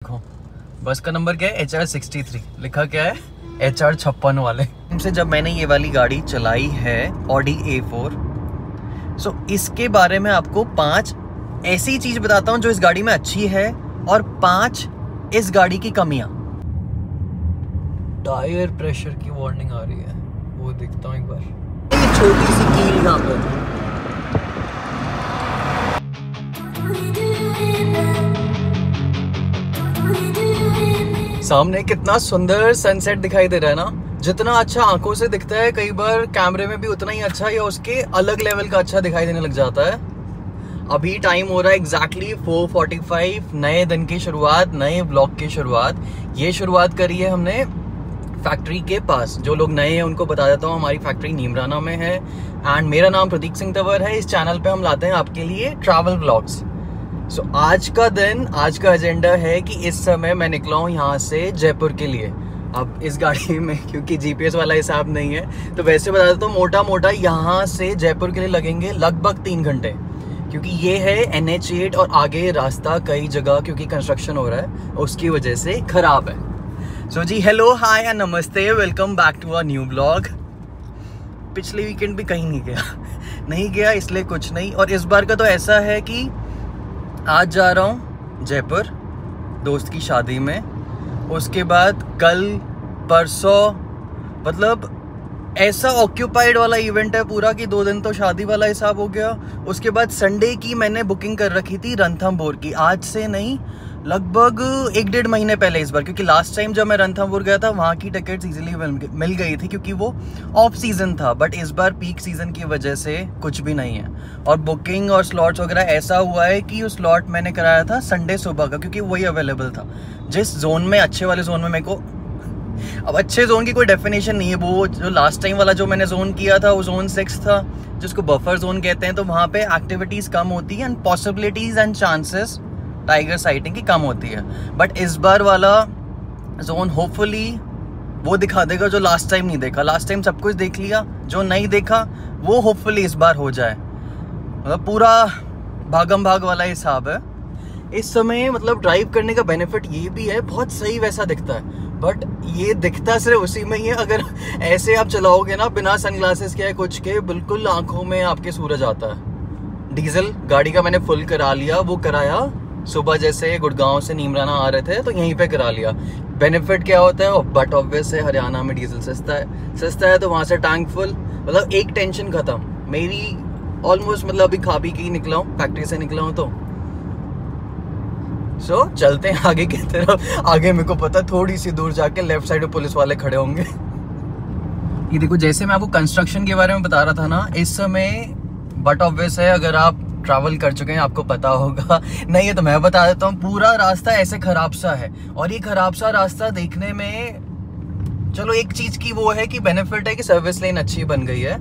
देखो बस का नंबर क्या है, HR63। लिखा क्या है, HR56 वाले। से जब मैंने ये वाली गाड़ी चलाई है ऑडी A4, सो इसके बारे में आपको 5 ऐसी चीज बताता हूँ जो इस गाड़ी में अच्छी है और 5 इस गाड़ी की कमियां। टायर प्रेशर की वार्निंग आ रही है, वो देखता हूँ एक बार। ये छोटी सी कील यहाँ पर, सामने कितना सुंदर सनसेट दिखाई दे रहा है ना। जितना अच्छा आंखों से दिखता है कई बार कैमरे में भी उतना ही अच्छा या उसके अलग लेवल का अच्छा दिखाई देने लग जाता है। अभी टाइम हो रहा है एग्जैक्टली 4:45, नए दिन की शुरुआत, नए ब्लॉग की शुरुआत। ये शुरुआत करी है हमने फैक्ट्री के पास। जो लोग नए हैं उनको बता देता हूँ, हमारी फैक्ट्री नीमराना में है एंड मेरा नाम प्रतीक सिंह तंवर है। इस चैनल पे हम लाते हैं आपके लिए ट्रैवल व्लॉग्स। सो आज का दिन, आज का एजेंडा है कि इस समय मैं निकला हूँ यहाँ से जयपुर के लिए। अब इस गाड़ी में क्योंकि जीपीएस वाला हिसाब नहीं है तो वैसे बता देता हूँ, मोटा मोटा यहाँ से जयपुर के लिए लगेंगे लगभग 3 घंटे, क्योंकि ये है NH8 और आगे रास्ता कई जगह क्योंकि कंस्ट्रक्शन हो रहा है उसकी वजह से खराब है। सो जी हेलो हाय एंड नमस्ते, welcome back to a new blog. पिछले वीकेंड भी कहीं नहीं गया इसलिए कुछ नहीं, और इस बार का तो ऐसा है कि आज जा रहा हूँ जयपुर दोस्त की शादी में, उसके बाद कल परसों, मतलब ऐसा ऑक्यूपाइड वाला इवेंट है पूरा कि 2 दिन तो शादी वाला हिसाब हो गया। उसके बाद संडे की मैंने बुकिंग कर रखी थी रणथंभौर की, आज से नहीं लगभग 1-1.5 महीने पहले इस बार, क्योंकि लास्ट टाइम जब मैं रणथंभौर गया था वहाँ की टिकट्स इजीली मिल गई थी क्योंकि वो ऑफ सीजन था। बट इस बार पीक सीजन की वजह से कुछ भी नहीं है, और बुकिंग और स्लॉट्स वगैरह ऐसा हुआ है कि उस स्लॉट मैंने कराया था संडे सुबह का, क्योंकि वही अवेलेबल था। जिस जोन में, अच्छे वाले जोन में मेरे को, अब अच्छे जोन की कोई डेफिनेशन नहीं है, वो जो लास्ट टाइम वाला जो मैंने जोन किया था वो जोन 6 था जिसको बफर जोन कहते हैं, तो वहाँ पे एक्टिविटीज कम होती है and possibilities and chances tiger sighting की कम होती है। बट इस बार वाला जोन होपफुली वो दिखा देगा जो लास्ट टाइम नहीं देखा। लास्ट टाइम सब कुछ देख लिया, जो नहीं देखा वो होपफुली इस बार हो जाए। मतलब पूरा भागम भाग वाला हिसाब है इस समय। मतलब ड्राइव करने का बेनिफिट ये भी है, बहुत सही वैसा दिखता है, बट ये दिखता सिर्फ उसी में ही है। अगर ऐसे आप चलाओगे ना बिना सनग्लासेस के कुछ के, बिल्कुल आंखों में आपके सूरज आता है। डीजल गाड़ी का मैंने फुल करा लिया, वो कराया सुबह जैसे गुड़गांव से नीमराना आ रहे थे तो यहीं पे करा लिया। बेनिफिट क्या होता है, बट ऑब्वियस है हरियाणा में डीजल सस्ता है तो वहाँ से टैंक फुल, मतलब एक टेंशन खत्म मेरी ऑलमोस्ट। मतलब अभी खा पी के ही निकला हूँ, फैक्ट्री से निकला हूँ तो सो चलते हैं आगे की तरफ। आगे मेरे को पता थोड़ी सी दूर जाके लेफ्ट साइड में पुलिस वाले खड़े होंगे। ये देखो, जैसे मैं आपको कंस्ट्रक्शन के बारे में बता रहा था ना, इस समय बट ऑब्वियस है, अगर आप ट्रैवल कर चुके हैं आपको पता होगा, नहीं है तो मैं बता देता हूँ। पूरा रास्ता ऐसे खराब सा है, और ये खराब सा रास्ता देखने में, चलो एक चीज की वो है कि बेनिफिट है कि सर्विस लेन अच्छी बन गई है,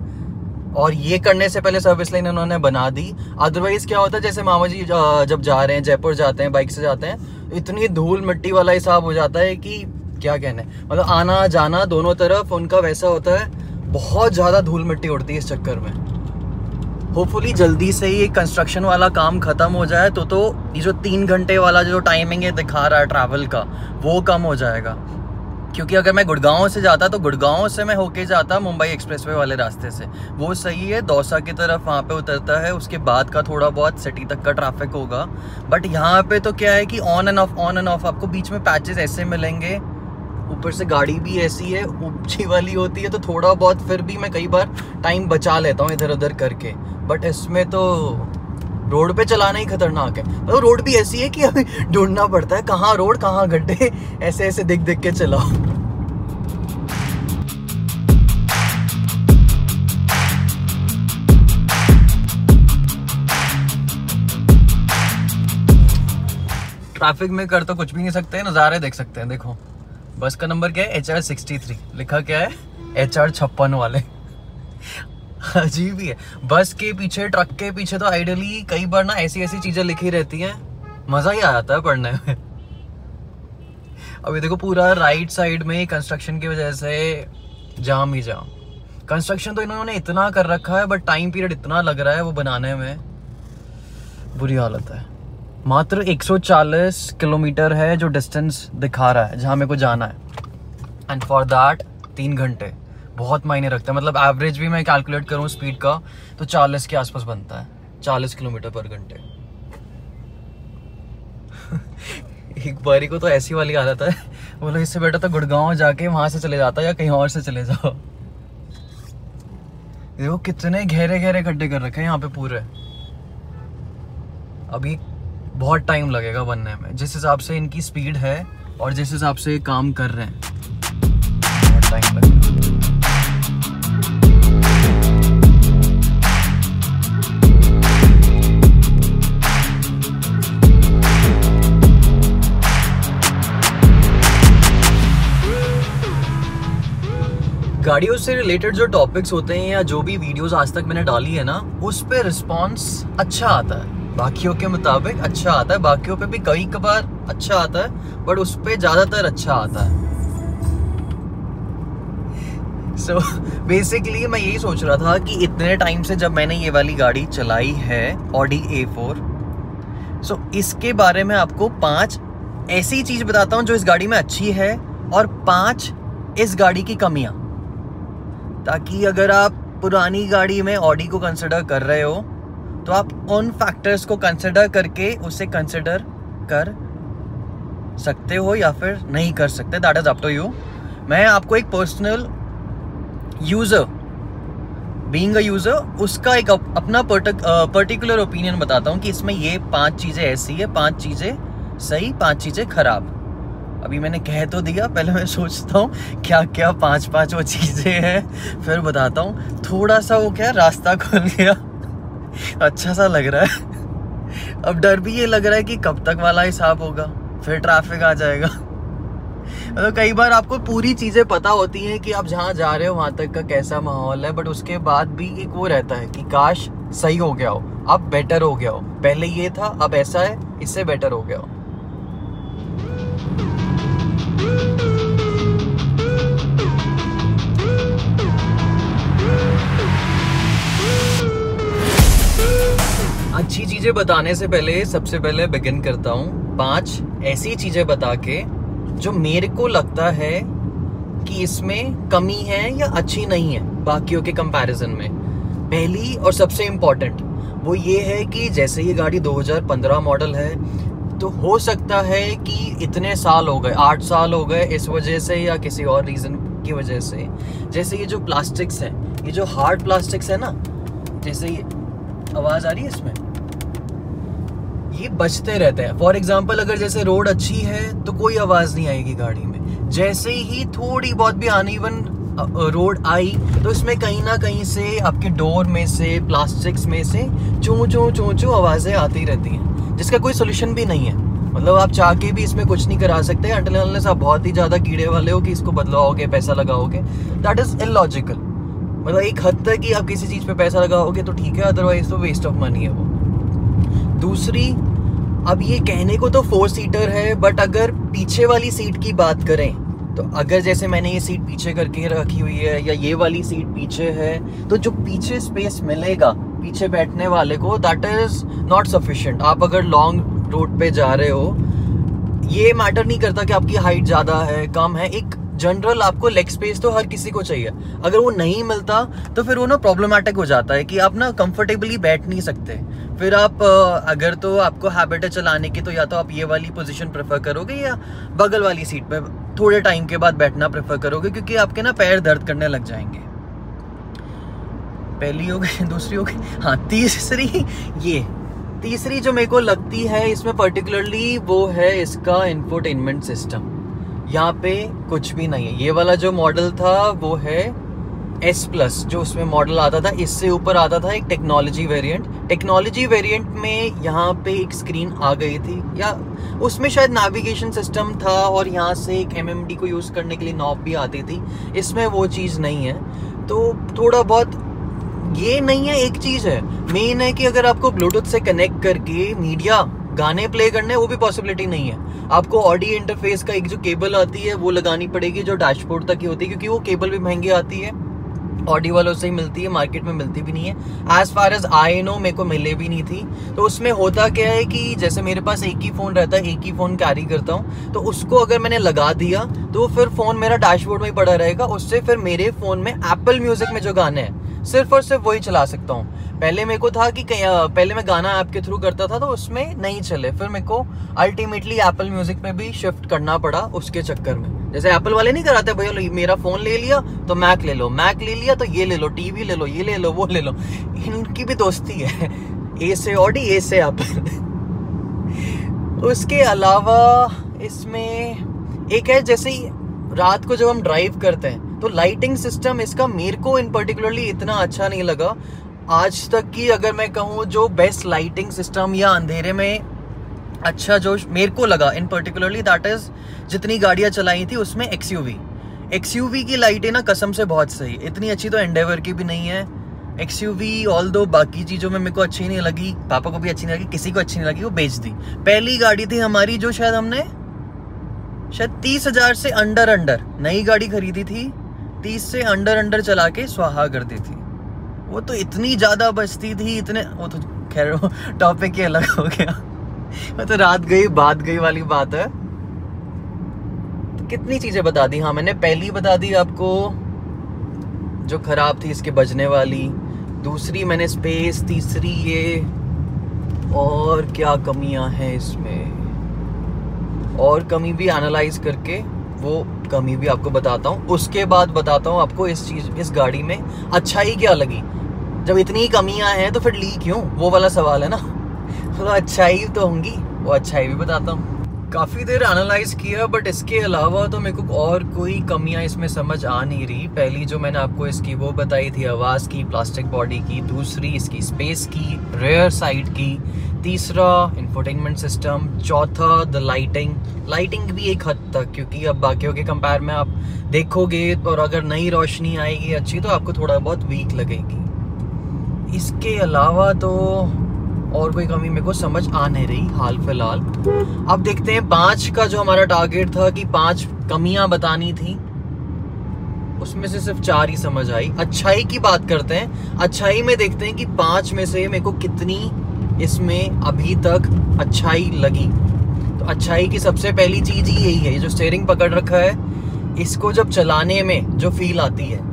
और ये करने से पहले सर्विस लाइन उन्होंने बना दी। अदरवाइज क्या होता है, जैसे मामा जी जब जा रहे हैं जयपुर जाते हैं, बाइक से जाते हैं, इतनी धूल मिट्टी वाला हिसाब हो जाता है कि क्या कहने, मतलब आना जाना दोनों तरफ उनका वैसा होता है, बहुत ज्यादा धूल मिट्टी उड़ती है इस चक्कर में। होपफुली जल्दी से ही कंस्ट्रक्शन वाला काम खत्म हो जाए तो ये जो 3 घंटे वाला जो टाइमिंग है दिखा रहा है ट्रैवल का, वो कम हो जाएगा। क्योंकि अगर मैं गुड़गांव से जाता तो गुड़गांव से मैं होके जाता मुंबई एक्सप्रेसवे वाले रास्ते से, वो सही है, दौसा की तरफ वहाँ पे उतरता है, उसके बाद का थोड़ा बहुत सिटी तक का ट्रैफिक होगा। बट यहाँ पे तो क्या है कि ऑन एंड ऑफ आपको बीच में पैचेस ऐसे मिलेंगे, ऊपर से गाड़ी भी ऐसी है ऊंची वाली होती है, तो थोड़ा बहुत फिर भी मैं कई बार टाइम बचा लेता हूँ इधर उधर करके। बट इसमें तो रोड पे चलाना ही खतरनाक है। मतलब रोड भी ऐसी है कि अभी ढूंढना पड़ता है कहाँ रोड कहाँ गड्ढे, ऐसे ऐसे दिख के चलाओ। ट्रैफिक में कर तो कुछ भी नहीं सकते, नज़ारे देख सकते हैं। देखो बस का नंबर क्या है, HR63। लिखा क्या है, HR56 वाले। अजीब ही है, बस के पीछे, ट्रक के पीछे तो आइडियली कई बार ना ऐसी चीजें लिखी रहती हैं, मजा ही आ जाता है पढ़ने में। अभी देखो पूरा राइट साइड में कंस्ट्रक्शन की वजह से जाम ही जाम। कंस्ट्रक्शन तो इन्होंने इतना कर रखा है, बट टाइम पीरियड इतना लग रहा है वो बनाने में, बुरी हालत है। मात्र 140 किलोमीटर है जो डिस्टेंस दिखा रहा है जहाँ मेरे को जाना है, एंड फॉर दैट 3 घंटे बहुत मायने रखता है। मतलब एवरेज भी मैं कैलकुलेट करूँ स्पीड का तो 40 के आसपास बनता है, 40 किलोमीटर पर घंटे। एक बारी को तो ऐसी वाली हालत है, बोलो इससे बेटर तो गुड़गांव जाके वहां से चले जाता या कहीं और से चले जाओ। देखो कितने गहरे गहरे गड्ढे कर रखे हैं यहाँ पे पूरे। अभी बहुत टाइम लगेगा बनने में, जिस हिसाब से इनकी स्पीड है और जिस हिसाब से ये काम कर रहे हैं, बहुत टाइम लगेगा। गाड़ियों से रिलेटेड जो टॉपिक्स होते हैं या जो भी वीडियोस आज तक मैंने डाली है ना, उस पे रिस्पॉन्स अच्छा आता है, बाकियों के मुताबिक अच्छा आता है। बाकियों पे भी कई बार अच्छा आता है, बट उस पे ज्यादातर अच्छा आता है। सो बेसिकली मैं यही सोच रहा था कि इतने टाइम से जब मैंने ये वाली गाड़ी चलाई है ऑडी A4, सो इसके बारे में आपको 5 ऐसी चीज बताता हूँ जो इस गाड़ी में अच्छी है और 5 इस गाड़ी की कमियां, ताकि अगर आप पुरानी गाड़ी में ऑडी को कंसिडर कर रहे हो तो आप उन फैक्टर्स को कंसिडर करके उसे कंसिडर कर सकते हो या फिर नहीं कर सकते, that is up to you. मैं आपको एक personal user, being a user, उसका एक अपना पर्टिकुलर ओपिनियन बताता हूँ कि इसमें ये 5 चीजें ऐसी है, 5 चीजें सही, 5 चीजें खराब। अभी मैंने कह तो दिया, पहले मैं सोचता हूँ क्या क्या 5 वो चीजें हैं, फिर बताता हूँ। थोड़ा सा वो क्या रास्ता खुल गया, अच्छा सा लग रहा है। अब डर भी ये लग रहा है कि कब तक वाला हिसाब होगा, फिर ट्रैफिक आ जाएगा। मतलब कई बार आपको पूरी चीजें पता होती हैं कि आप जहाँ जा रहे हो वहां तक का कैसा माहौल है, बट उसके बाद भी एक वो रहता है कि काश सही हो गया हो, अब बेटर हो गया हो, पहले ये था अब ऐसा है, इससे बेटर हो गया हो। अच्छी चीजें बताने से पहले सबसे पहले बिगिन करता हूँ 5 ऐसी चीजें बता के जो मेरे को लगता है कि इसमें कमी है या अच्छी नहीं है बाकियों के कंपैरिजन में। पहली और सबसे इम्पोर्टेंट वो ये है कि जैसे ये गाड़ी 2015 मॉडल है, तो हो सकता है कि इतने साल हो गए, 8 साल हो गए इस वजह से या किसी और रीजन की वजह से, जैसे ये जो प्लास्टिक्स हैं, ये जो हार्ड प्लास्टिक्स है ना, जैसे ये आवाज आ रही है इसमें, ये बचते रहते हैं। फॉर एग्जाम्पल अगर जैसे रोड अच्छी है तो कोई आवाज नहीं आएगी गाड़ी में, जैसे ही थोड़ी बहुत भी अनइवन रोड आई तो इसमें कहीं ना कहीं से आपके डोर में से, प्लास्टिक्स में से चूं चूं चूं चूं आवाजें आती रहती हैं, जिसका कोई सोल्यूशन भी नहीं है। मतलब आप चाह के भी इसमें कुछ नहीं करा सकते अनटिल अनलेस आप बहुत ही ज्यादा कीड़े वाले हो कि इसको बदलवाओगे, पैसा लगाओगे। That is illogical. मतलब एक हद तक कि आप किसी चीज पे पैसा लगाओगे तो ठीक है, अदरवाइज तो वेस्ट ऑफ मनी है वो। दूसरी, अब ये कहने को तो 4 सीटर है, बट अगर पीछे वाली सीट की बात करें तो अगर जैसे मैंने ये सीट पीछे करके रखी हुई है या ये वाली सीट पीछे है, तो जो पीछे स्पेस मिलेगा पीछे बैठने वाले को, दैट इज नॉट सफिशिएंट। आप अगर लॉन्ग रोड पे जा रहे हो, ये मैटर नहीं करता कि आपकी हाइट ज्यादा है कम है, एक जनरल आपको लेग स्पेस तो हर किसी को चाहिए। अगर वो नहीं मिलता तो फिर वो ना प्रॉब्लमेटिक हो जाता है कि आप ना कंफर्टेबली बैठ नहीं सकते। फिर आप अगर तो आपको हैबिट है चलाने की, तो या तो आप ये वाली पोजीशन प्रेफर करोगे या बगल वाली सीट पे थोड़े टाइम के बाद बैठना प्रेफर करोगे, क्योंकि आपके ना पैर दर्द करने लग जाएंगे। पहली हो गई, दूसरी हो गई, हाँ तीसरी जो मेरे को लगती है इसमें पर्टिकुलरली वो है इसका इंफोटेनमेंट सिस्टम। यहाँ पे कुछ भी नहीं है। ये वाला जो मॉडल था वो है S+, जो उसमें मॉडल आता था, इससे ऊपर आता था एक टेक्नोलॉजी वेरिएंट में यहाँ पे एक स्क्रीन आ गई थी, या उसमें शायद नेविगेशन सिस्टम था और यहाँ से एक MMD को यूज करने के लिए नॉब भी आती थी। इसमें वो चीज नहीं है, तो थोड़ा बहुत ये नहीं है। एक चीज है मेन है कि अगर आपको ब्लूटूथ से कनेक्ट करके मीडिया गाने प्ले करने, वो भी पॉसिबिलिटी नहीं है। आपको ऑडियो इंटरफेस का एक जो केबल आती है वो लगानी पड़ेगी, जो डैशबोर्ड तक की होती है, क्योंकि वो केबल भी महंगी आती है। ऑडी वालों से ही मिलती है, मार्केट में मिलती भी नहीं है। As far as I know मेरे को मिले भी नहीं थी। तो उसमें होता क्या है कि जैसे मेरे पास एक ही फ़ोन रहता है, एक ही फ़ोन कैरी करता हूँ, तो उसको अगर मैंने लगा दिया तो फिर फ़ोन मेरा डैशबोर्ड में ही पड़ा रहेगा। उससे फिर मेरे फ़ोन में एप्पल म्यूज़िक में जो गाने हैं सिर्फ और सिर्फ वही चला सकता हूँ। पहले मेरे को था कि पहले मैं गाना ऐप के थ्रू करता था तो उसमें नहीं चले, फिर मेरे को अल्टीमेटली एप्पल म्यूजिक में भी शिफ्ट करना पड़ा उसके चक्कर में। जैसे एप्पल वाले नहीं कराते, भैया मेरा फोन ले लिया तो मैक ले लो, मैक ले लिया तो ये ले लो, टीवी ले लो, ये ले लो, वो ले लो। इनकी भी दोस्ती है, ए से ऑडी, ए से एप्पल। उसके अलावा इसमें एक है, जैसे रात को जब हम ड्राइव करते हैं तो लाइटिंग सिस्टम इसका मेरे को इन पर्टिकुलरली इतना अच्छा नहीं लगा। आज तक की अगर मैं कहूँ जो बेस्ट लाइटिंग सिस्टम या अंधेरे में अच्छा जो मेरे को लगा इन पर्टिकुलरली, दैट इज जितनी गाड़ियाँ चलाई थी उसमें एक्सयूवी की लाइटें ना कसम से बहुत सही, इतनी अच्छी तो एंडेवर की भी नहीं है। एक्सयूवी ऑल दो बाकी चीज़ों में मेरे को अच्छी नहीं लगी, पापा को भी अच्छी नहीं लगी, किसी को अच्छी नहीं लगी, वो बेच दी। पहली गाड़ी थी हमारी जो शायद हमने 30,000 से अंडर नई गाड़ी खरीदी थी, 30 से अंडर चला के स्वाहा कर दी थी। वो तो इतनी ज़्यादा बचती थी, इतने, वो तो खैर टॉपिक ही अलग हो गया। वो तो रात गई बात गई वाली बात है। तो कितनी चीज़ें बता दी। हाँ, मैंने पहली बता दी आपको जो खराब थी इसके बजने वाली, दूसरी मैंने स्पेस, तीसरी ये, और क्या कमियां हैं इसमें, और कमी भी एनालाइज करके वो कमी भी आपको बताता हूँ। उसके बाद बताता हूँ आपको इस गाड़ी में अच्छाई क्या लगी। जब इतनी कमियां हैं तो फिर ली क्यों, वो वाला सवाल है ना। तो अच्छाई तो होंगी, वो अच्छाई भी बताता हूँ। काफ़ी देर एनालाइज किया, बट इसके अलावा तो मेरे को और कोई कमियां इसमें समझ आ नहीं रही। पहली जो मैंने आपको इसकी वो बताई थी आवाज़ की, प्लास्टिक बॉडी की, दूसरी इसकी स्पेस की, रेयर साइड की, तीसरा इंफोटेनमेंट सिस्टम, चौथा द लाइटिंग भी एक हद तक, क्योंकि अब बाकियों के कंपेयर में आप देखोगे और अगर नई रोशनी आएगी अच्छी तो आपको थोड़ा बहुत वीक लगेगी। इसके अलावा तो और कोई कमी मेरे को समझ आ नहीं रही हाल फिलहाल। अब देखते हैं 5 का जो हमारा टारगेट था कि 5 कमियां बतानी थी, उसमें से सिर्फ 4 ही समझ आई। अच्छाई की बात करते हैं, अच्छाई में देखते हैं कि 5 में से मेरे को कितनी इसमें अभी तक अच्छाई लगी। तो अच्छाई की सबसे पहली चीज़ ही यही है, ये जो स्टीयरिंग पकड़ रखा है, इसको जब चलाने में जो फील आती है।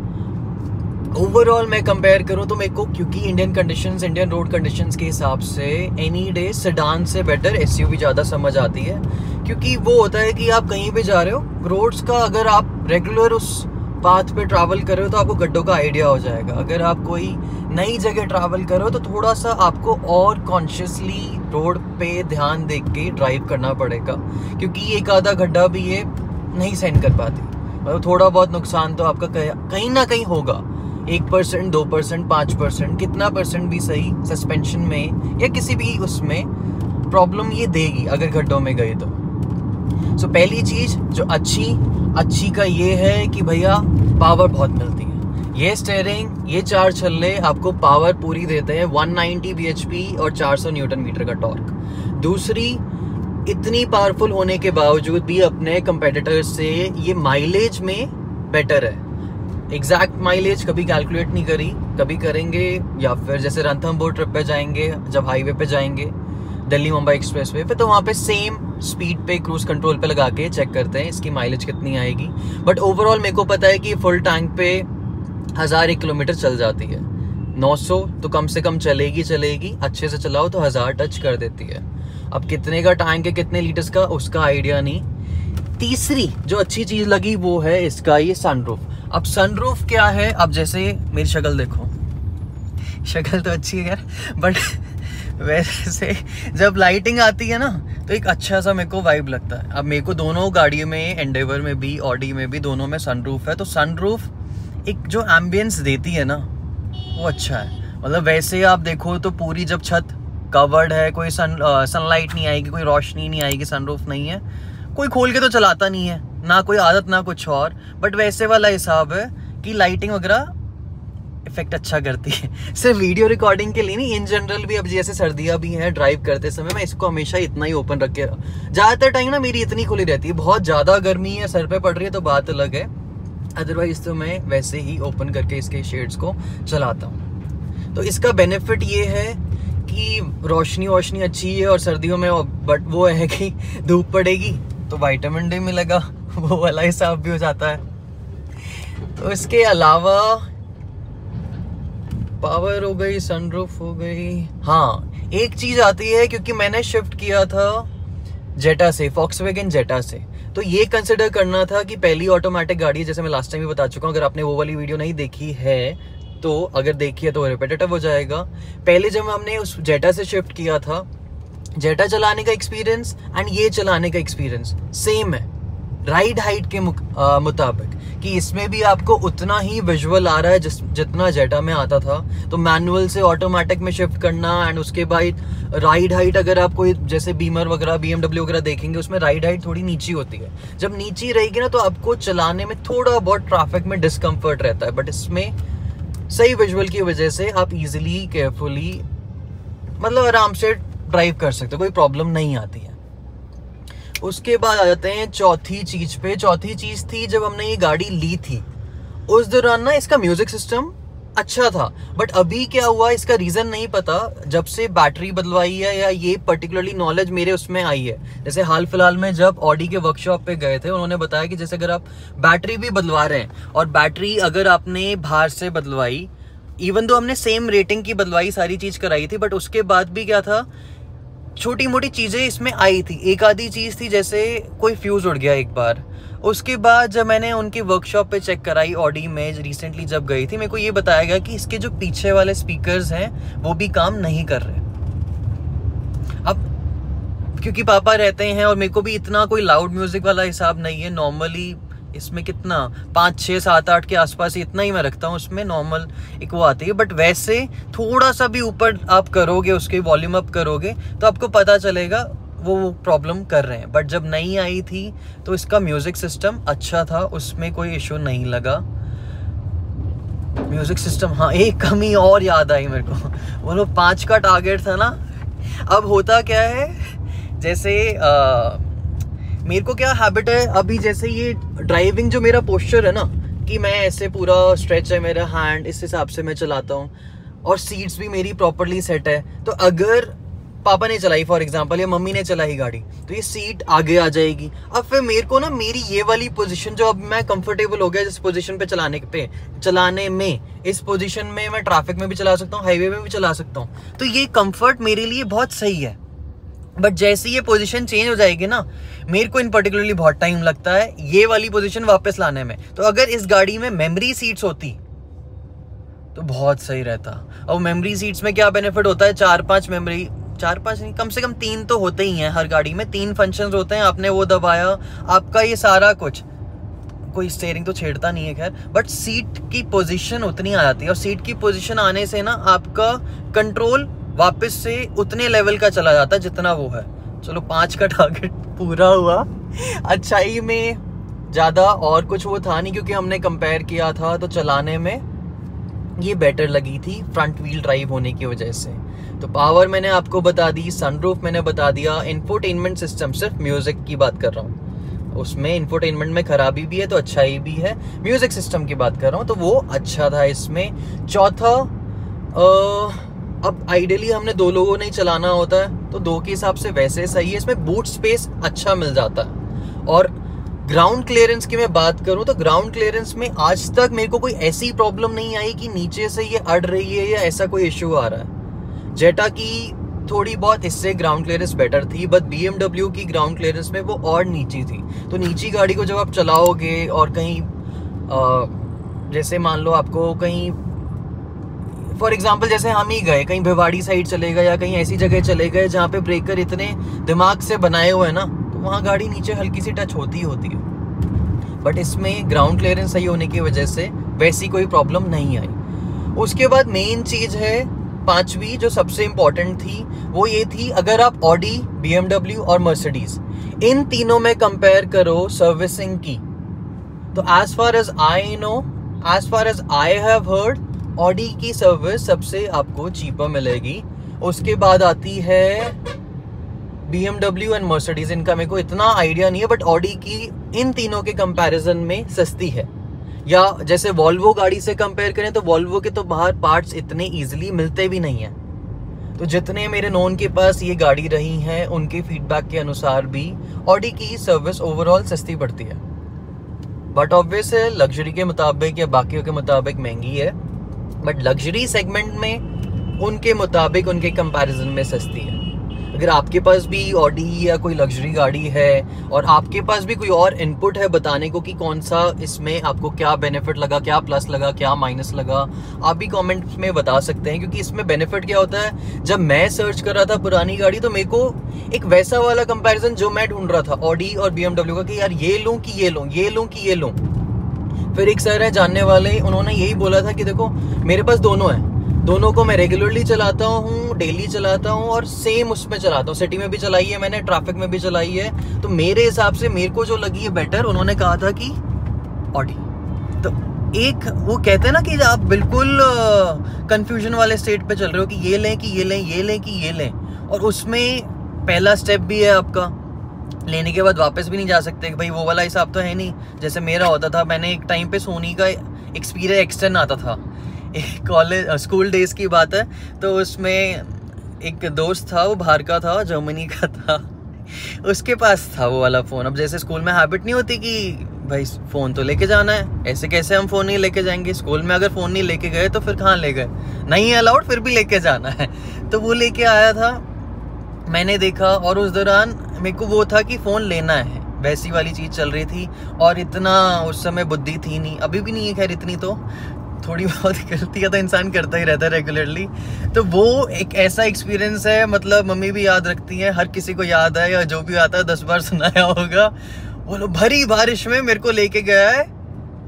ओवरऑल मैं कंपेयर करूं तो मेरे को, क्योंकि इंडियन रोड कंडीशंस के हिसाब से एनी डे सेडान से बेटर एसयूवी ज़्यादा समझ आती है। क्योंकि वो होता है कि आप कहीं पे जा रहे हो रोड्स का, अगर आप रेगुलर उस पाथ पे ट्रैवल कर रहे हो तो आपको गड्ढों का आइडिया हो जाएगा। अगर आप कोई नई जगह ट्रैवल कर रहे हो तो थोड़ा सा आपको और कॉन्शियसली रोड पे ध्यान देख के ड्राइव करना पड़ेगा, क्योंकि एक आधा गड्ढा भी ये नहीं सहन कर पाती। मतलब थोड़ा बहुत नुकसान तो आपका कहीं ना कहीं होगा, 1%, 2%, 5%, कितना परसेंट भी सही, सस्पेंशन में या किसी भी उसमें प्रॉब्लम ये देगी अगर गड्ढों में गए तो। सो पहली चीज़ जो अच्छी का ये है कि भैया पावर बहुत मिलती है। ये स्टीयरिंग, ये 4 छल्ले आपको पावर पूरी देते हैं, 190 bhp और 400 न्यूटन मीटर का टॉर्क। दूसरी, इतनी पावरफुल होने के बावजूद भी अपने कंपेटिटर से ये माइलेज में बेटर है। एग्जैक्ट माइलेज कभी कैलकुलेट नहीं करी, कभी करेंगे या फिर जैसे रणथंबोर ट्रिप पे जाएंगे, जब हाईवे पे जाएंगे दिल्ली मुंबई एक्सप्रेस वे पे, तो वहाँ पे सेम स्पीड पे क्रूज कंट्रोल पे लगा के चेक करते हैं इसकी माइलेज कितनी आएगी। बट ओवरऑल मेरे को पता है कि फुल टैंक पे 1001 किलोमीटर चल जाती है। 900 तो कम से कम चलेगी, अच्छे से चलाओ तो 1000 टच कर देती है। अब कितने का टैंक है, कितने लीटर्स का, उसका आइडिया नहीं। तीसरी जो अच्छी चीज़ लगी वो है इसका ये सनरूफ। अब सनरूफ क्या है, अब जैसे मेरी शक्ल देखो, शक्ल तो अच्छी है यार, बट वैसे जब लाइटिंग आती है ना तो एक अच्छा सा मेरे को वाइब लगता है। अब मेरे को दोनों गाड़ियों में, एंडेवर में भी, ऑडी में भी, दोनों में सनरूफ है। तो सनरूफ एक जो एम्बियंस देती है ना वो अच्छा है। मतलब वैसे आप देखो तो पूरी जब छत कवर्ड है, कोई सनलाइट नहीं आएगी, कोई रोशनी नहीं आएगी, सनरूफ नहीं है, कोई खोल के तो चलाता नहीं है, ना कोई आदत ना कुछ और। बट वैसे वाला हिसाब है कि लाइटिंग वगैरह इफेक्ट अच्छा करती है। सिर्फ वीडियो रिकॉर्डिंग के लिए नहीं, इन जनरल भी। अब जैसे सर्दियाँ भी हैं, ड्राइव करते समय मैं इसको हमेशा इतना ही ओपन रख के, ज़्यादातर टाइम ना मेरी इतनी खुली रहती है। बहुत ज़्यादा गर्मी है, सर पे पड़ रही है तो बात अलग है, अदरवाइज तो मैं वैसे ही ओपन करके इसके शेड्स को चलाता हूँ। तो इसका बेनिफिट ये है कि रोशनी अच्छी है, और सर्दियों में बट वो है कि धूप पड़ेगी तो विटामिन डी मिलेगा, वो वाला हिसाब भी हो जाता है। तो इसके अलावा पावर हो गई, सनरूफ हो गई। हाँ, एक चीज आती है, क्योंकि मैंने शिफ्ट किया था जेटा से, फॉक्सवैगन जेटा से, तो ये कंसिडर करना था कि पहली ऑटोमेटिक गाड़ी है, जैसे मैं लास्ट टाइम भी बता चुका हूँ। अगर आपने वो वाली वीडियो नहीं देखी है तो अगर देखी है तो रिपीटेटिव हो जाएगा। पहले जब हमने उस जेटा से शिफ्ट किया था, जेटा चलाने का एक्सपीरियंस एंड ये चलाने का एक्सपीरियंस सेम है, राइड हाइट के मुताबिक, कि इसमें भी आपको उतना ही विजुअल आ रहा है जितना जेटा में आता था। तो मैनुअल से ऑटोमेटिक में शिफ्ट करना, एंड उसके बाद राइड हाइट, अगर आप कोई जैसे बीमर वगैरह, BMW वगैरह देखेंगे, उसमें राइड हाइट थोड़ी नीची होती है। जब नीची रहेगी ना तो आपको चलाने में थोड़ा बहुत ट्रैफिक में डिस्कम्फर्ट रहता है, बट इसमें सही विजुअल की वजह से आप इजीली, केयरफुली, मतलब आराम से ड्राइव कर सकते हो, कोई प्रॉब्लम नहीं आती है। उसके बाद आ जाते हैं चौथी चीज पे। चौथी चीज थी, जब हमने ये गाड़ी ली थी उस दौरान ना इसका म्यूजिक सिस्टम अच्छा था, बट अभी क्या हुआ इसका रीजन नहीं पता। जब से बैटरी बदलवाई है या ये पर्टिकुलरली नॉलेज मेरे उसमें आई है, जैसे हाल फिलहाल में जब ऑडी के वर्कशॉप पे गए थे, उन्होंने बताया कि जैसे अगर आप बैटरी भी बदलवा रहे हैं, और बैटरी अगर आपने बाहर से बदलवाई, इवन तो हमने सेम रेटिंग की बदलवाई, सारी चीज कराई थी, बट उसके बाद भी क्या था, छोटी मोटी चीजें इसमें आई थी। एक आधी चीज थी, जैसे कोई फ्यूज उड़ गया एक बार। उसके बाद जब मैंने उनकी वर्कशॉप पे चेक कराई ऑडी में रिसेंटली जब गई थी, मेरे को ये बताया गया कि इसके जो पीछे वाले स्पीकर्स हैं वो भी काम नहीं कर रहे। अब क्योंकि पापा रहते हैं और मेरे को भी इतना कोई लाउड म्यूजिक वाला हिसाब नहीं है, नॉर्मली इसमें कितना 5, 6, 7, 8 के आसपास इतना ही मैं रखता हूँ, उसमें नॉर्मल एक वो आती है। बट वैसे थोड़ा सा भी ऊपर आप करोगे, उसके वॉल्यूम अप करोगे, तो आपको पता चलेगा वो प्रॉब्लम कर रहे हैं। बट जब नई आई थी तो इसका म्यूजिक सिस्टम अच्छा था, उसमें कोई इशू नहीं लगा। म्यूजिक सिस्टम, हाँ एक कमी और याद आई मेरे को, वो लोग 5 का टारगेट था ना। अब होता क्या है, जैसे मेरे को क्या हैबिट है अभी, जैसे ये ड्राइविंग जो मेरा पोस्चर है ना, कि मैं ऐसे पूरा स्ट्रेच है मेरा हैंड, इस हिसाब से मैं चलाता हूँ, और सीट्स भी मेरी प्रॉपरली सेट है। तो अगर पापा ने चलाई फॉर एग्जांपल, या मम्मी ने चलाई गाड़ी, तो ये सीट आगे आ जाएगी। अब फिर मेरे को ना मेरी ये वाली पोजीशन, जो अब मैं कंफर्टेबल हो गया जिस पोजीशन पे चलाने में, इस पोजीशन में मैं ट्रैफिक में भी चला सकता हूँ, हाईवे में भी चला सकता हूँ, तो ये कंफर्ट मेरे लिए बहुत सही है। बट जैसे ये पोजीशन चेंज हो जाएगी ना, मेरे को इन पर्टिकुलरली बहुत टाइम लगता है ये वाली पोजीशन वापस लाने में। तो अगर इस गाड़ी में मेमोरी सीट्स होती तो बहुत सही रहता। और मेमोरी सीट्स में क्या बेनिफिट होता है, 4-5 मेमोरी, 4-5 नहीं, कम से कम 3 तो होते ही हैं हर गाड़ी में। 3 फंक्शंस होते हैं, आपने वो दबाया, आपका ये सारा कुछ, कोई स्टीयरिंग तो छेड़ता नहीं है खैर, बट सीट की पोजीशन उतनी आ जाती है। और सीट की पोजीशन आने से ना आपका कंट्रोल वापस से उतने लेवल का चला जाता है जितना वो है। चलो 5 का टारगेट पूरा हुआ। अच्छाई में ज़्यादा और कुछ वो था नहीं, क्योंकि हमने कंपेयर किया था तो चलाने में ये बेटर लगी थी फ्रंट व्हील ड्राइव होने की वजह से। तो पावर मैंने आपको बता दी, सनरूफ मैंने बता दिया, इंफोटेनमेंट सिस्टम, सिर्फ म्यूजिक की बात कर रहा हूँ, उसमें इंफोटेनमेंट में खराबी भी है तो अच्छाई भी है। म्यूजिक सिस्टम की बात कर रहा हूँ तो वो अच्छा था इसमें। चौथा, अब आइडियली हमने 2 लोगों ने ही चलाना होता है, तो 2 के हिसाब से वैसे सही है, इसमें बूट स्पेस अच्छा मिल जाता है। और ग्राउंड क्लियरेंस की मैं बात करूं तो ग्राउंड क्लियरेंस में आज तक मेरे को कोई ऐसी प्रॉब्लम नहीं आई कि नीचे से ये अड़ रही है या ऐसा कोई इश्यू आ रहा है। जेटा की थोड़ी बहुत इससे ग्राउंड क्लियरेंस बेटर थी, बट BMW की ग्राउंड क्लियरेंस में वो और नीची थी। तो नीची गाड़ी को जब आप चलाओगे और कहीं जैसे मान लो आपको कहीं फॉर एग्जाम्पल जैसे हम ही गए कहीं भिवाड़ी साइड चले गए या कहीं ऐसी जगह चले गए जहाँ पे ब्रेकर इतने दिमाग से बनाए हुए हैं ना, तो वहाँ गाड़ी नीचे हल्की सी टच होती है। बट इसमें ग्राउंड क्लियरेंस सही होने की वजह से वैसी कोई प्रॉब्लम नहीं आई। उसके बाद मेन चीज है 5वीं जो सबसे इम्पोर्टेंट थी, वो ये थी, अगर आप ऑडी, BMW और मर्सिडीज इन तीनों में कंपेयर करो सर्विसिंग की, तो as far as I know, as far as I have heard, Audi की सर्विस सबसे आपको चीपर मिलेगी। उसके बाद आती है BMW एंड मर्सिडीज, इनका मेरे को इतना आइडिया नहीं है, बट ऑडी की इन तीनों के कंपैरिजन में सस्ती है। या जैसे वॉल्वो गाड़ी से कंपेयर करें तो वॉल्वो के तो बाहर पार्ट्स इतने इजीली मिलते भी नहीं हैं। तो जितने मेरे नोन के पास ये गाड़ी रही हैं उनके फीडबैक के अनुसार भी ऑडी की सर्विस ओवरऑल सस्ती पड़ती है, बट ऑब्वियस है लग्जरी के मुताबिक या बाकियों के मुताबिक महंगी है, बट लग्जरी सेगमेंट में उनके मुताबिक उनके कंपैरिजन में सस्ती है। अगर आपके पास भी ऑडी या कोई लग्जरी गाड़ी है और आपके पास भी कोई और इनपुट है बताने को कि कौन सा इसमें आपको क्या बेनिफिट लगा, क्या प्लस लगा, क्या माइनस लगा, आप भी कमेंट में बता सकते हैं। क्योंकि इसमें बेनिफिट क्या होता है, जब मैं सर्च कर रहा था पुरानी गाड़ी तो मेरे को एक वैसा वाला कंपैरिजन जो मैं ढूंढ रहा था ऑडी और BMW का कि यार ये लूं कि ये लूं, ये लूं कि ये लूं। फिर एक सर है जानने वाले, उन्होंने यही बोला था कि देखो मेरे पास दोनों है, दोनों को मैं रेगुलरली चलाता हूँ, डेली चलाता हूँ और सेम उसमें चलाता हूँ। सिटी में भी चलाई है मैंने, ट्रैफिक में भी चलाई है, तो मेरे हिसाब से मेरे को जो लगी है बेटर, उन्होंने कहा था कि ऑडी। तो एक वो कहते हैं ना कि आप बिल्कुल कंफ्यूजन वाले स्टेट पे चल रहे हो कि ये लें कि ये लें, ये लें कि ये लें, और उसमें पहला स्टेप भी है आपका, लेने के बाद वापस भी नहीं जा सकते कि भाई वो वाला हिसाब तो है नहीं जैसे मेरा होता था। मैंने एक टाइम पे सोनी का एक्सपीरिया एक्सटेन आता था, कॉलेज स्कूल डेज की बात है, तो उसमें एक दोस्त था, वो बाहर का था, जर्मनी का था, उसके पास था वो वाला फ़ोन। अब जैसे स्कूल में हैबिट नहीं होती कि भाई फ़ोन तो लेके जाना है, ऐसे कैसे हम फ़ोन नहीं लेके जाएंगे, स्कूल में अगर फ़ोन नहीं लेके गए तो फिर कहाँ ले गए, नहीं है अलाउड, फिर भी लेके जाना है। तो वो लेके आया था, मैंने देखा, और उस दौरान मेरे को वो था कि फ़ोन लेना है, वैसी वाली चीज़ चल रही थी, और इतना उस समय बुद्धि थी नहीं, अभी भी नहीं है खैर इतनी, तो थोड़ी बहुत गलतियाँ तो इंसान करता ही रहता है रेगुलरली। तो वो एक ऐसा एक्सपीरियंस है, मतलब मम्मी भी याद रखती हैं, हर किसी को याद है, या जो भी आता है 10 बार सुनाया होगा। वो लोग भरी बारिश में मेरे को लेके गया है,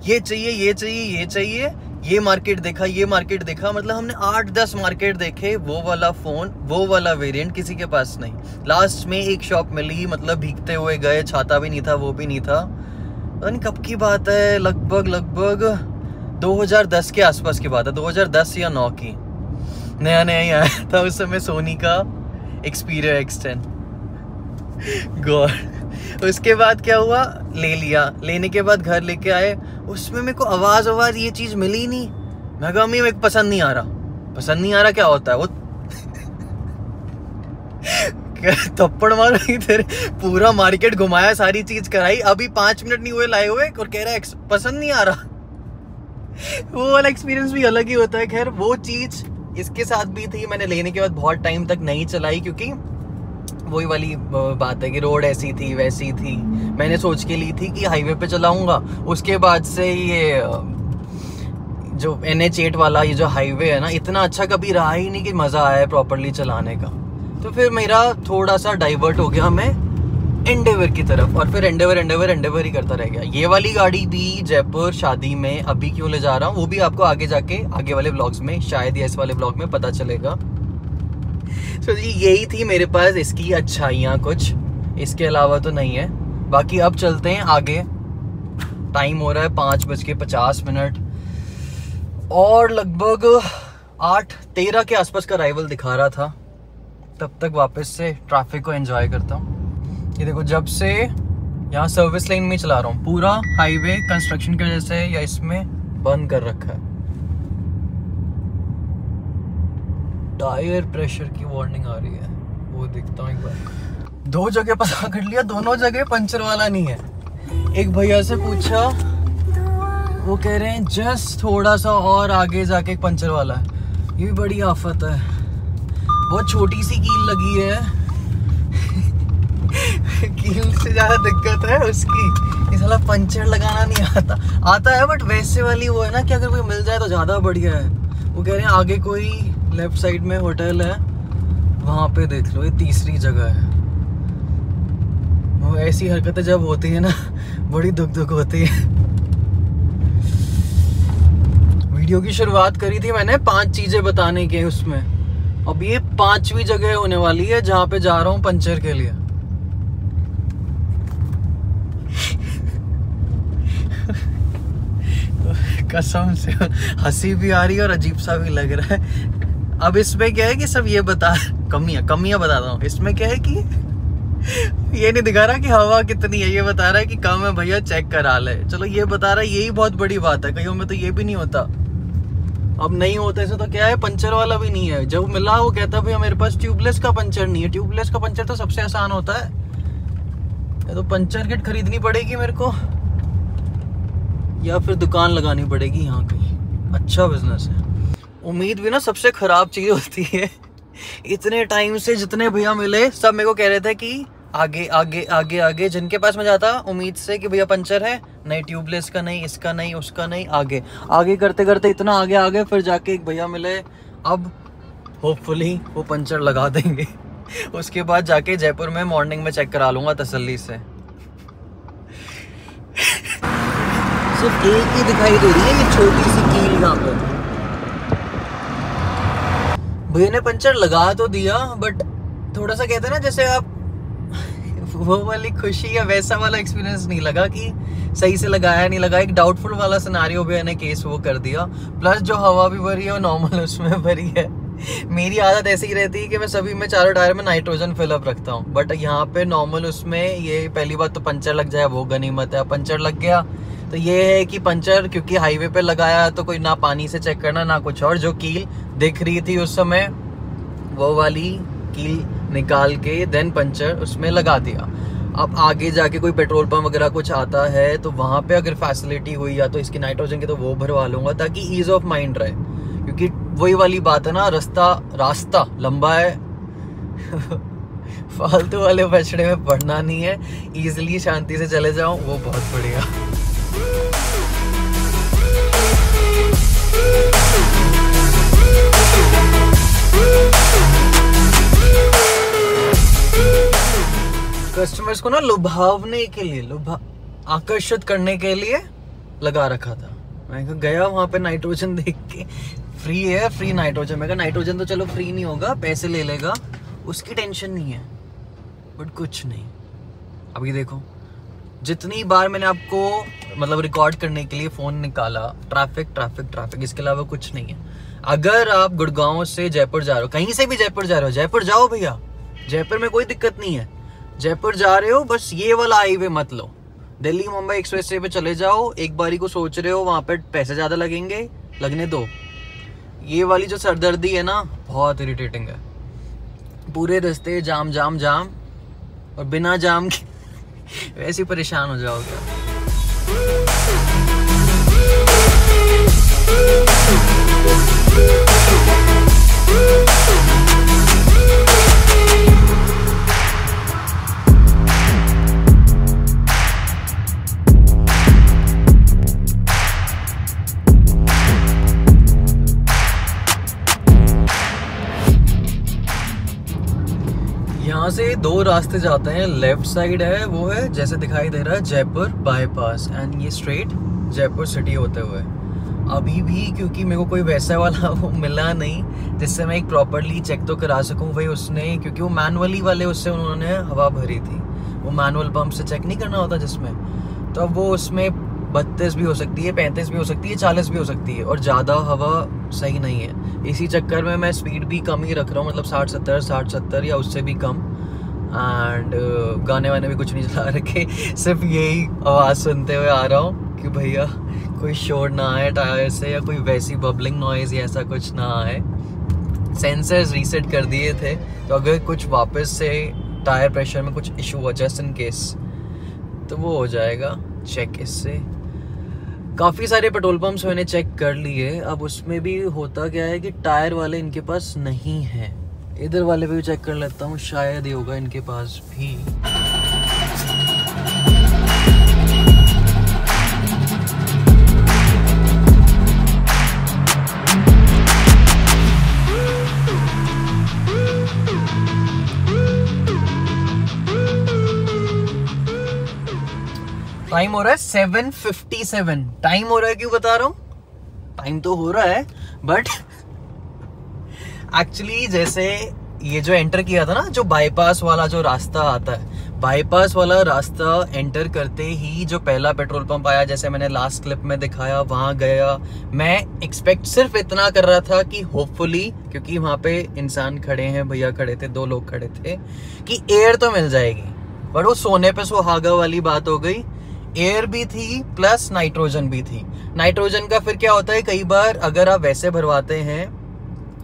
ये चाहिए, ये चाहिए, ये चाहिए, ये मार्केट देखा, ये मार्केट देखा, मतलब हमने 8-10 मार्केट देखे, वो वाला फ़ोन, वो वाला वेरिएंट किसी के पास नहीं। लास्ट में एक शॉप मिली, मतलब भीगते हुए गए, छाता भी नहीं था, वो भी नहीं था। पता नहीं कब की बात है, लगभग 2010 के आसपास की बात है, 2010 या 9 की, नया नया ही आया था उस समय सोनी का एक्सपीरिया एक्सटेन। गॉड। उसके बाद क्या हुआ, ले लिया, लेने के बाद घर लेके आए, उसमें मेरे को आवाज़ ये चीज़ मिली नहीं। मैं कहा मम्मी मेरे को पसंद नहीं आ रहा। पसंद नहीं आ रहा क्या होता है वो थप्पड़ मारो, तेरे पूरा मार्केट घुमाया, सारी चीज़ कराई, अभी 5 मिनट नहीं हुए लाए हुए और कह रहा है पसंद नहीं आ रहा। वो वाला एक्सपीरियंस भी अलग ही होता है। खैर वो चीज़ इसके साथ भी थी, मैंने लेने के बाद बहुत टाइम तक नहीं चलाई, क्योंकि वही वाली बात है कि रोड ऐसी थी वैसी थी। मैंने सोच के ली थी कि हाईवे पे चलाऊंगा, उसके बाद से ये जो NH8 वाला ये जो हाईवे है ना, इतना अच्छा कभी रहा ही नहीं कि मज़ा आया प्रॉपरली चलाने का। तो फिर मेरा थोड़ा सा डाइवर्ट हो गया मैं एंडेवर की तरफ, और फिर एंडेवर ही करता रह गया। ये वाली गाड़ी भी जयपुर शादी में अभी क्यों ले जा रहा हूँ, वो भी आपको आगे जाके आगे वाले ब्लॉग्स में, शायद या इस वाले ब्लॉग में पता चलेगा। तो जी यही थी मेरे पास इसकी अच्छाइयाँ कुछ, इसके अलावा तो नहीं है। बाकी अब चलते हैं आगे, टाइम हो रहा है 5:50 और लगभग 8:13 के आसपास का अराइवल दिखा रहा था। तब तक वापस से ट्रैफिक को एंजॉय करता हूँ। ये देखो, जब से यहाँ सर्विस लाइन में चला रहा हूँ, पूरा हाईवे कंस्ट्रक्शन की वजह से या इसमें बंद कर रखा है। टायर प्रेशर की वार्निंग आ रही है, वो दिखता हूँ एक बार। 2 जगह पता कर लिया, दोनों जगह पंचर वाला नहीं है। एक भैया से पूछा, वो कह रहे हैं जस्ट थोड़ा सा और आगे जाके एक पंचर वाला है। ये भी बड़ी आफत है, बहुत छोटी सी कील लगी है कील से ज्यादा दिक्कत है उसकी, इस साला पंचर लगाना नहीं आता है, बट वैसे वाली वो है ना कि अगर कोई मिल जाए तो ज्यादा बढ़िया है। वो कह रहे हैं आगे कोई लेफ्ट साइड में होटल है, वहां पे देख लो, ये तीसरी जगह है। वो ऐसी हरकतें जब होती है ना, बड़ी दुख होती है। वीडियो की शुरुआत करी थी मैंने 5 चीजें बताने के उसमें, अब ये 5वीं जगह होने वाली है जहाँ पे जा रहा हूँ पंचर के लिए। कसम से हंसी भी आ रही है और अजीब सा भी लग रहा है। अब इसमें क्या है कि सब ये कमियां बताता हूँ। इसमें क्या है कि ये नहीं दिखा रहा कि हवा कितनी है, ये बता रहा है कि कम है भैया, चेक करा ले। चलो ये बता रहा है, यही बहुत बड़ी बात है। कईयों में तो ये भी नहीं होता। अब नहीं होता ऐसे तो क्या है, पंचर वाला भी नहीं है। जब मिला वो कहता भैया मेरे पास ट्यूबलेस का पंचर नहीं है। ट्यूबलेस का पंचर तो सबसे आसान होता है। ये तो पंचर किट खरीदनी पड़ेगी मेरे को, या फिर दुकान लगानी पड़ेगी यहाँ कहीं। अच्छा बिजनेस है। उम्मीद भी ना सबसे खराब चीज होती है। इतने टाइम से जितने भैया मिले सब मेरे को कह रहे थे कि आगे आगे आगे आगे। जिनके पास मैं जाता उम्मीद से कि भैया पंचर है, नहीं ट्यूबलेस का नहीं, इसका नहीं, उसका नहीं, आगे आगे करते करते इतना आगे आगे, फिर जाके एक भैया मिले। अब होपफुली वो पंचर लगा देंगे। उसके बाद जाके जयपुर में मॉर्निंग में चेक करा लूंगा तसल्ली से। सिर्फ एक ही दिखाई दे रही है ये छोटी सी कील यहाँ पे। भैया ने पंचर लगा तो दिया, बट थोड़ा सा कहते हैं ना जैसे आप वो वाली खुशी या वैसा वाला एक्सपीरियंस नहीं लगा कि सही से लगाया नहीं लगा। एक डाउटफुल वाला सिनेरियो भैया ने केस वो कर दिया। प्लस जो हवा भी भरी है वो नॉर्मल उसमें भरी है। मेरी आदत ऐसी ही रहती है कि मैं सभी में चारों टायर में नाइट्रोजन फिलअप रखता हूँ, बट यहाँ पे नॉर्मल उसमें ये पहली बात तो पंचर लग जाए वो गनीमत है। पंचर लग गया तो ये है कि पंचर क्योंकि हाईवे पे लगाया तो कोई ना पानी से चेक करना ना कुछ और। जो कील दिख रही थी उस समय वो वाली कील निकाल के देन पंचर उसमें लगा दिया। अब आगे जाके कोई पेट्रोल पंप वगैरह कुछ आता है तो वहां पे अगर फैसिलिटी हुई या तो इसकी नाइट्रोजन की तो वो भरवा लूंगा ताकि ईज ऑफ माइंड रहे। क्योंकि वही वाली बात है ना, रास्ता लंबा है। फालतू वाले बछड़े में पड़ना नहीं है, इजिली शांति से चले जाऊं वो बहुत बढ़िया। कस्टमर्स को ना लुभावने के लिए, आकर्षित करने के लिए लगा रखा था। मैं गया वहां पे नाइट्रोजन देख के, फ्री है, फ्री नाइट्रोजन। मैं कहा नाइट्रोजन तो चलो फ्री नहीं होगा, पैसे ले लेगा, उसकी टेंशन नहीं है, बट कुछ नहीं। अभी देखो जितनी बार मैंने आपको मतलब रिकॉर्ड करने के लिए फोन निकाला, ट्रैफिक ट्रैफिक ट्रैफिक, इसके अलावा कुछ नहीं है। अगर आप गुड़गांव से जयपुर जा रहे हो, कहीं से भी जयपुर जा रहे हो, जयपुर जाओ भैया, जयपुर में कोई दिक्कत नहीं है। जयपुर जा रहे हो बस ये वाला हाईवे मत लो, दिल्ली मुंबई एक्सप्रेस वे पे चले जाओ। एक बारी को सोच रहे हो वहां पे पैसे ज्यादा लगेंगे, लगने दो। ये वाली जो सरदर्दी है ना बहुत इरिटेटिंग है। पूरे रास्ते जाम जाम जाम, और बिना जाम के वैसे ही परेशान हो जाओगे। यहाँ से दो रास्ते जाते हैं, लेफ्ट साइड है वो है जैसे दिखाई दे रहा है जयपुर बाईपास, एंड ये स्ट्रेट जयपुर सिटी होते हुए। अभी भी क्योंकि मेरे को कोई वैसा वाला वो मिला नहीं जिससे मैं एक प्रॉपरली चेक तो करा सकूं, वही उसने, क्योंकि वो मैनुअली वाले उससे उन्होंने हवा भरी थी, वो मैनुअल पंप से चेक नहीं करना होता जिसमें, तो अब वो उसमें 32 भी हो सकती है, 35 भी हो सकती है, 40 भी हो सकती है, और ज़्यादा हवा सही नहीं है। इसी चक्कर में मैं स्पीड भी कम ही रख रहा हूँ, मतलब 60-70 या उससे भी कम। एंड गाने वाने भी कुछ नहीं चला रखे, सिर्फ यही आवाज़ सुनते हुए आ रहा हूँ कि भैया कोई शोर ना आए टायर से, या कोई वैसी बबलिंग नॉइज़ या ऐसा कुछ ना आए। सेंसर्स रीसेट कर दिए थे, तो अगर कुछ वापस से टायर प्रेशर में कुछ इशू हुआ जस्ट इन केस तो वो हो जाएगा चेक इससे। काफ़ी सारे पेट्रोल पंप्स मैंने चेक कर लिए। अब उसमें भी होता क्या है कि टायर वाले इनके पास नहीं है। इधर वाले भी चेक कर लेता हूँ, शायद ही होगा इनके पास भी। टाइम हो रहा है 7:57। टाइम हो रहा है क्यों बता रहा हूँ, टाइम तो हो रहा है बट एक्चुअली जैसे ये जो एंटर किया था ना, जो बाईपास वाला जो रास्ता आता है, बाईपास वाला रास्ता एंटर करते ही जो पहला पेट्रोल पंप आया, जैसे मैंने लास्ट क्लिप में दिखाया, वहां गया। मैं एक्सपेक्ट सिर्फ इतना कर रहा था कि होपफुली, क्योंकि वहां पे इंसान खड़े हैं, भैया खड़े थे, 2 लोग खड़े थे, कि एयर तो मिल जाएगी। बट वो सोने पे सुहागा वाली बात हो गई। एयर भी थी प्लस नाइट्रोजन भी थी। नाइट्रोजन का फिर क्या होता है, कई बार अगर आप वैसे भरवाते हैं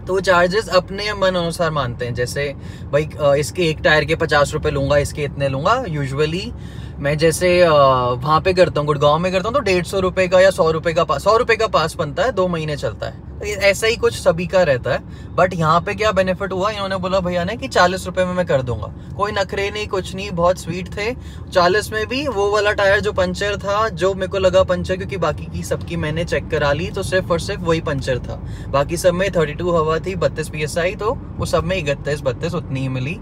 तो चार्जेस अपने मन अनुसार मानते हैं। जैसे भाई इसके एक टायर के 50 रुपए लूंगा, इसके इतने लूंगा। यूजुअली मैं जैसे वहां पे करता हूँ, गुड़गांव में करता हूँ, तो 150 रुपए का या 100 रुपए का पास बनता है, 2 महीने चलता है। तो ऐसा ही कुछ सभी का रहता है। बट यहाँ पे क्या बेनिफिट हुआ, इन्होंने बोला भैया ने कि 40 रुपए में मैं कर दूंगा। कोई नखरे नहीं, कुछ नहीं, बहुत स्वीट थे। 40 में भी वो वाला टायर जो पंचर था, जो मेरे को लगा पंचर, क्योंकि बाकी की सबकी मैंने चेक करा ली तो सिर्फ और सिर्फ वही पंचर था। बाकी सब में 32 हवा थी, 32 PSI, तो वो सब में 31-32 उतनी ही मिली।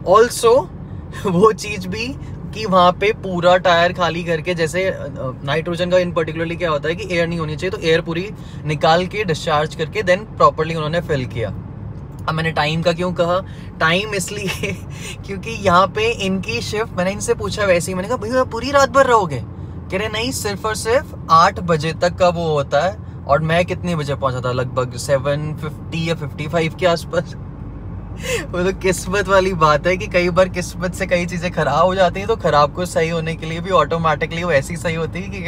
ऑल्सो वो चीज भी कि वहां पे पूरा टायर खाली करके, जैसे नाइट्रोजन का इन पर्टिकुलरली क्या होता है कि एयर नहीं होनी चाहिए, तो एयर पूरी निकाल के डिस्चार्ज करके देन प्रॉपर्ली उन्होंने फिल किया। अब मैंने टाइम का क्यों कहा, टाइम इसलिए क्योंकि यहाँ पे इनकी शिफ्ट, मैंने इनसे पूछा वैसे ही, मैंने कहा भैया पूरी रात भर रहोगे? कह रहे नहीं, सिर्फ और सिर्फ 8 बजे तक का वो होता है। और मैं कितने बजे पहुंचा था, लगभग 7:50 या 55 के आसपास। वो तो किस्मत वाली बात है कि कई बार किस्मत से कई चीजें खराब हो जाती हैं, तो खराब को सही होने के लिए भी ऑटोमेटिकली वो ऐसी सही होती है कि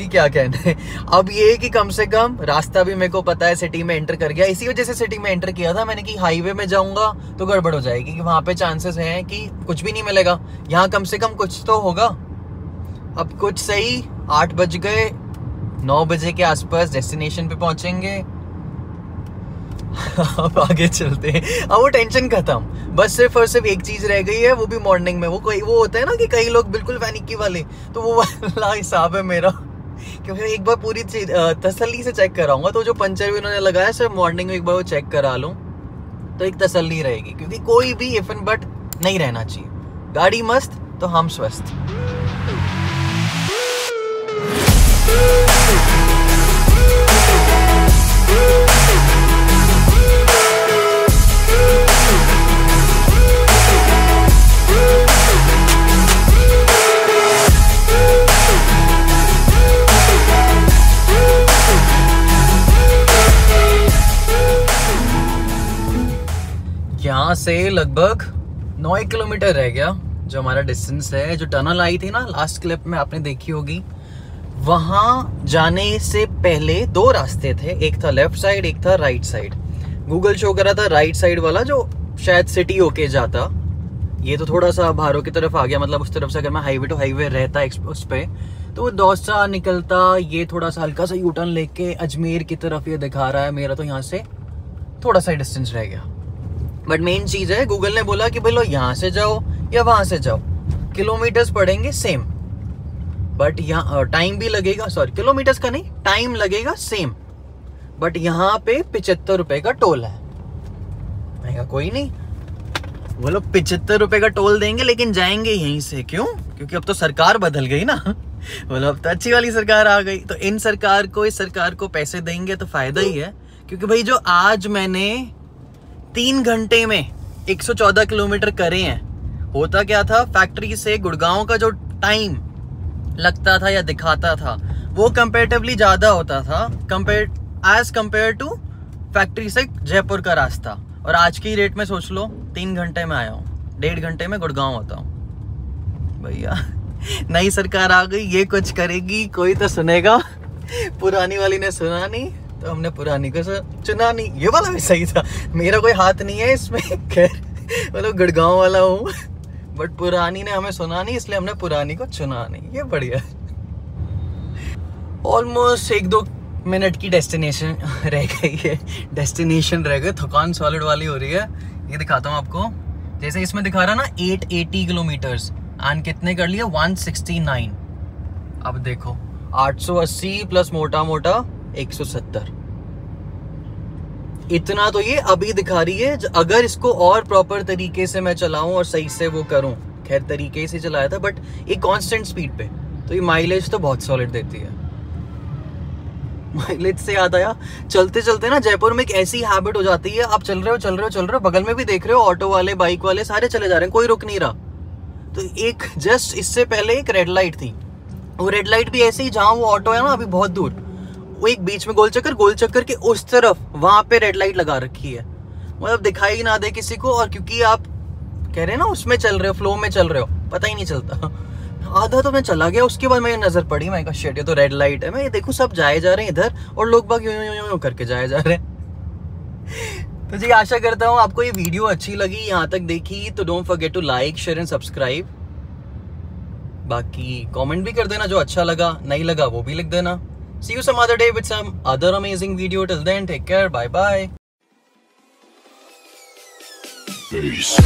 क्या कहना है। अब ये कि कम से कम रास्ता भी मेरे को पता है, सिटी में एंटर कर गया। इसी वजह से सिटी में एंटर किया था मैंने कि हाईवे में जाऊंगा तो गड़बड़ हो जाएगी, कि वहां पे चांसेस हैं कि कुछ भी नहीं मिलेगा। यहाँ कम से कम कुछ तो होगा। अब कुछ सही, 8 बज गए, 9 बजे के आसपास डेस्टिनेशन पे पहुंचेंगे। अब आगे चलते हैं। अब वो टेंशन खत्म, बस सिर्फ और सिर्फ एक चीज रह गई है, वो भी मॉर्निंग में। वो होता है ना कि कई लोग बिल्कुल पैनिकी वाले, तो वो वाला हिसाब है मेरा। क्योंकि एक बार पूरी तसल्ली से चेक कराऊंगा, तो जो पंचर भी उन्होंने लगाया सिर्फ मॉर्निंग में एक बार वो चेक करा लूं तो एक तसल्ली रहेगी। क्योंकि कोई भी इफ एंड बट नहीं रहना चाहिए। गाड़ी मस्त तो हम स्वस्थ। यहाँ से लगभग 9 किलोमीटर रह गया जो हमारा डिस्टेंस है। जो टनल आई थी ना लास्ट क्लिप में आपने देखी होगी, वहां जाने से पहले 2 रास्ते थे, एक था लेफ्ट साइड, एक था राइट साइड। गूगल शो कर रहा था राइट साइड वाला जो शायद सिटी होके जाता। ये तो थोड़ा सा भारों की तरफ आ गया, मतलब उस तरफ से अगर मैं हाईवे टू हाईवे रहता उस पे तो वो दौसा निकलता। ये थोड़ा सा हल्का सा यूटर्न लेके अजमेर की तरफ ये दिखा रहा है। मेरा तो यहाँ से थोड़ा सा डिस्टेंस रह गया। बट मेन चीज है, गूगल ने बोला कि भाई लो यहाँ से जाओ या वहां से जाओ, किलोमीटर्स पड़ेंगे सेम, बट यहाँ टाइम भी लगेगा। सॉरी, किलोमीटर्स का नहीं, टाइम लगेगा सेम, बट यहाँ पे 75 रुपए का टोल है। मैं कहा कोई नहीं, वो लोग 75 रुपए का टोल देंगे लेकिन जाएंगे यहीं से। क्यों? क्योंकि अब तो सरकार बदल गई ना। बोलो अब तो अच्छी वाली सरकार आ गई, तो इस सरकार को पैसे देंगे तो फायदा ही है। क्योंकि भाई जो आज मैंने 3 घंटे में 114 किलोमीटर करे हैं, होता क्या था, फैक्ट्री से गुड़गांव का जो टाइम लगता था या दिखाता था वो कंपैरेटिवली ज्यादा होता था एज कंपेयर टू फैक्ट्री से जयपुर का रास्ता। और आज की रेट में सोच लो 3 घंटे में आया हूँ, 1.5 घंटे में गुड़गांव होता हूँ। भैया नई सरकार आ गई, ये कुछ करेगी, कोई तो सुनेगा। पुरानी वाली ने सुना नहीं तो हमने पुरानी को चुना नहीं। ये वाला भी सही था, मेरा कोई हाथ नहीं है इसमें। खैर मतलब गुड़गांव वाला हूँ, बट पुरानी ने हमें सुना नहीं, इसलिए हमने पुरानी को चुना नहीं। ये बढ़िया। ऑलमोस्ट 1-2 मिनट की डेस्टिनेशन रह गई है। थकान सॉलिड वाली हो रही है। ये दिखाता हूँ आपको, जैसे इसमें दिखा रहा ना 880 किलोमीटर्स, एंड कितने कर लिया 169। अब देखो 880 प्लस मोटा मोटा 170, इतना तो ये अभी दिखा रही है। अगर इसको और प्रॉपर तरीके से मैं चलाऊं और सही से वो करूं, खैर तरीके से चलाया था, बट एक कांस्टेंट स्पीड पे, तो ये माइलेज तो बहुत सॉलिड देती है। माइलेज से याद आया, चलते चलते ना जयपुर में एक ऐसी हैबिट हो जाती है, आप चल रहे हो, बगल में भी देख रहे हो ऑटो वाले, बाइक वाले सारे चले जा रहे हैं, कोई रुक नहीं रहा। तो एक जस्ट इससे पहले एक रेड लाइट थी, वो रेड लाइट भी ऐसे ही, जहां वो ऑटो है ना अभी बहुत दूर, वो एक बीच में गोल चक्कर के उस तरफ वहां पे रेड लाइट लगा रखी है, मतलब दिखाई ना दे किसी को। और क्योंकि आप कह रहे हैं ना उसमें चल रहे हो, फ्लो में चल रहे हो, पता ही नहीं चलता। आधा तो मैं चला गया, उसके बाद मेरी नजर पड़ी, मैं कहा शिट ये तो रेड लाइट है, मैं ये देखूं सब जाए जा रहे हैं इधर और लोग बाग यूं यूं यूं करके जाए जा रहे हैं। तो जी आशा करता हूँ आपको ये वीडियो अच्छी लगी, यहाँ तक देखी तो don't forget to like share and subscribe. बाकी कमेंट भी कर देना जो अच्छा लगा, नहीं लगा वो भी लिख देना। See you some other day with some other amazing video. Till then, take care. Bye bye. Peace.